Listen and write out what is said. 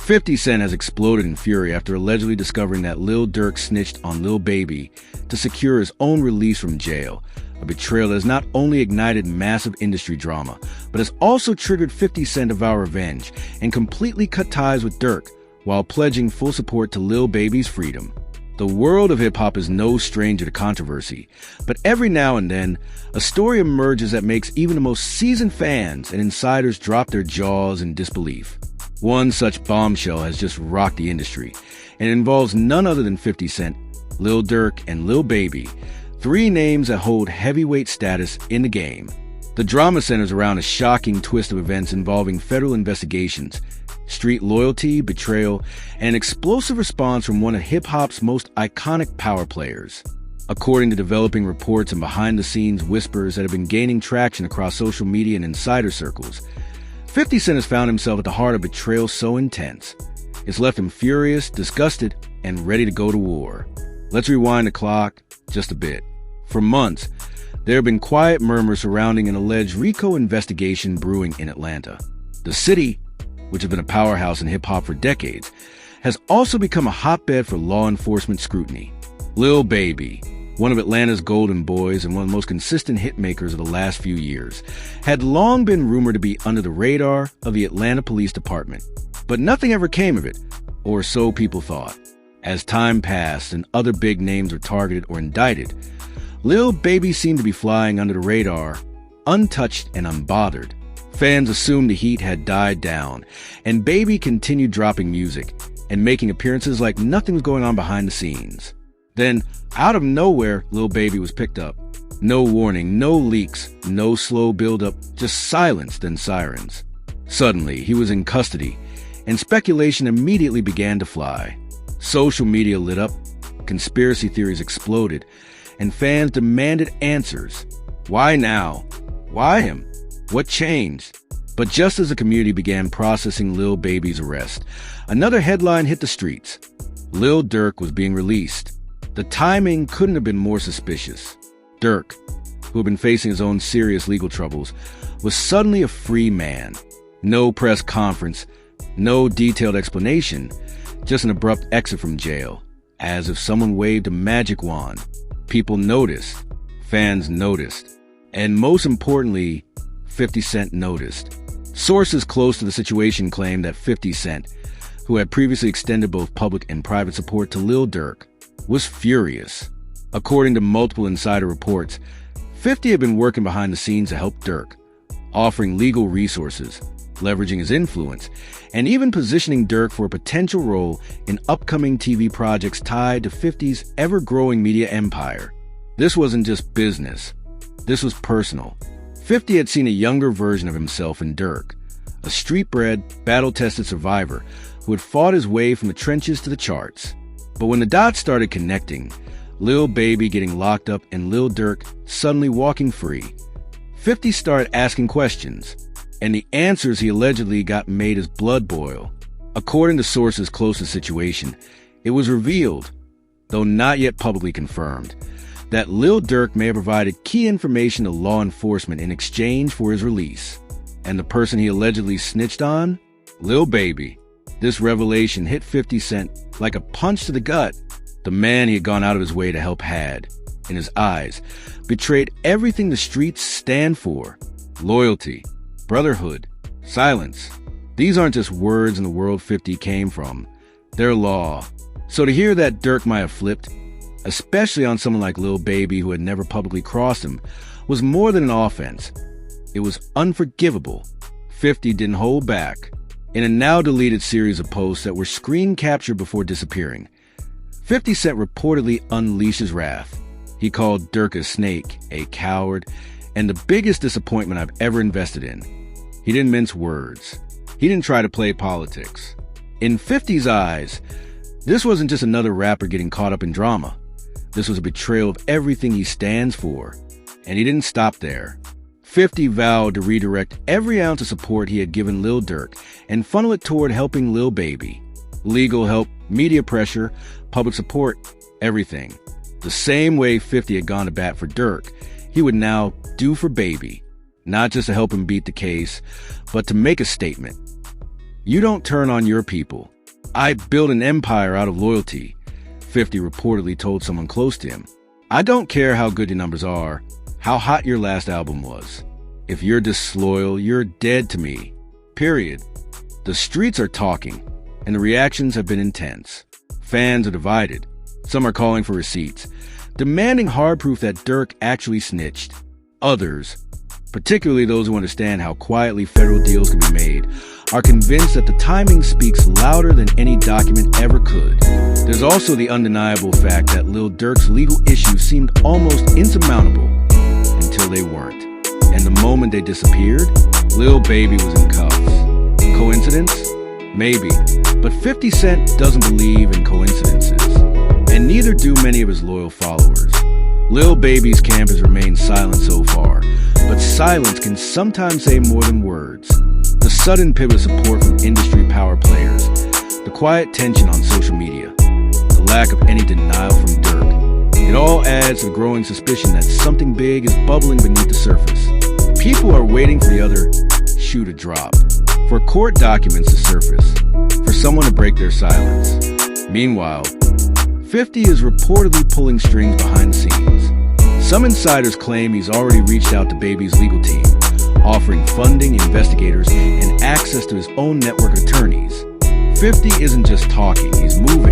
50 Cent has exploded in fury after allegedly discovering that Lil Durk snitched on Lil Baby to secure his own release from jail, a betrayal that has not only ignited massive industry drama, but has also triggered 50 Cent to vow revenge and completely cut ties with Durk while pledging full support to Lil Baby's freedom. The world of hip-hop is no stranger to controversy, but every now and then, a story emerges that makes even the most seasoned fans and insiders drop their jaws in disbelief. One such bombshell has just rocked the industry, and it involves none other than 50 Cent, Lil Durk, and Lil Baby, three names that hold heavyweight status in the game. The drama centers around a shocking twist of events involving federal investigations, street loyalty, betrayal, and an explosive response from one of hip-hop's most iconic power players. According to developing reports and behind-the-scenes whispers that have been gaining traction across social media and insider circles, 50 Cent has found himself at the heart of betrayal so intense, it's left him furious, disgusted, and ready to go to war. Let's rewind the clock just a bit. For months, there have been quiet murmurs surrounding an alleged RICO investigation brewing in Atlanta. The city, which has been a powerhouse in hip-hop for decades, has also become a hotbed for law enforcement scrutiny. Lil Baby, one of Atlanta's golden boys and one of the most consistent hitmakers of the last few years, had long been rumored to be under the radar of the Atlanta Police Department. But nothing ever came of it, or so people thought. As time passed and other big names were targeted or indicted, Lil Baby seemed to be flying under the radar, untouched and unbothered. Fans assumed the heat had died down, and Baby continued dropping music and making appearances like nothing was going on behind the scenes. Then, out of nowhere, Lil Baby was picked up. No warning, no leaks, no slow build-up, just silence then sirens. Suddenly, he was in custody, and speculation immediately began to fly. Social media lit up, conspiracy theories exploded, and fans demanded answers. Why now? Why him? What changed? But just as the community began processing Lil Baby's arrest, another headline hit the streets. Lil Durk was being released. The timing couldn't have been more suspicious. Durk, who had been facing his own serious legal troubles, was suddenly a free man. No press conference, no detailed explanation, just an abrupt exit from jail, as if someone waved a magic wand. People noticed, fans noticed, and most importantly, 50 Cent noticed. Sources close to the situation claimed that 50 Cent, who had previously extended both public and private support to Lil Durk, was furious. According to multiple insider reports, 50 had been working behind the scenes to help Durk, offering legal resources, leveraging his influence, and even positioning Durk for a potential role in upcoming TV projects tied to 50's ever-growing media empire. This wasn't just business. This was personal. 50 had seen a younger version of himself in Durk, a street-bred, battle-tested survivor who had fought his way from the trenches to the charts. But when the dots started connecting, Lil Baby getting locked up and Lil Durk suddenly walking free, 50 started asking questions, and the answers he allegedly got made his blood boil. According to sources close to the situation, it was revealed, though not yet publicly confirmed, that Lil Durk may have provided key information to law enforcement in exchange for his release. And the person he allegedly snitched on? Lil Baby. This revelation hit 50 Cent like a punch to the gut. The man he had gone out of his way to help had, in his eyes, betrayed everything the streets stand for. Loyalty, brotherhood, silence. These aren't just words in the world 50 came from. They're law. So to hear that Durk might have flipped, especially on someone like Lil Baby who had never publicly crossed him, was more than an offense. It was unforgivable. 50 didn't hold back. In a now-deleted series of posts that were screen captured before disappearing, 50 Cent reportedly unleashed his wrath. He called Durk a snake, a coward, and the biggest disappointment I've ever invested in. He didn't mince words. He didn't try to play politics. In 50's eyes, this wasn't just another rapper getting caught up in drama. This was a betrayal of everything he stands for. And he didn't stop there. 50 vowed to redirect every ounce of support he had given Lil Durk and funnel it toward helping Lil Baby. Legal help, media pressure, public support, everything. The same way 50 had gone to bat for Durk, he would now do for Baby. Not just to help him beat the case, but to make a statement. You don't turn on your people. "I built an empire out of loyalty," 50 reportedly told someone close to him. "I don't care how good your numbers are, how hot your last album was. If you're disloyal, you're dead to me. Period." The streets are talking, and the reactions have been intense. Fans are divided. Some are calling for receipts, demanding hard proof that Durk actually snitched. Others, particularly those who understand how quietly federal deals can be made, are convinced that the timing speaks louder than any document ever could. There's also the undeniable fact that Lil Durk's legal issues seemed almost insurmountable until they weren't. And the moment they disappeared, Lil Baby was in cuffs. Coincidence? Maybe. But 50 Cent doesn't believe in coincidences. And neither do many of his loyal followers. Lil Baby's camp has remained silent so far, but silence can sometimes say more than words. The sudden pivot of support from industry power players, the quiet tension on social media, the lack of any denial from Durk. It all adds to the growing suspicion that something big is bubbling beneath the surface. People are waiting for the other shoe to drop, for court documents to surface, for someone to break their silence. Meanwhile, 50 is reportedly pulling strings behind the scenes. Some insiders claim he's already reached out to Baby's legal team, offering funding, investigators, and access to his own network of attorneys. 50 isn't just talking, he's moving.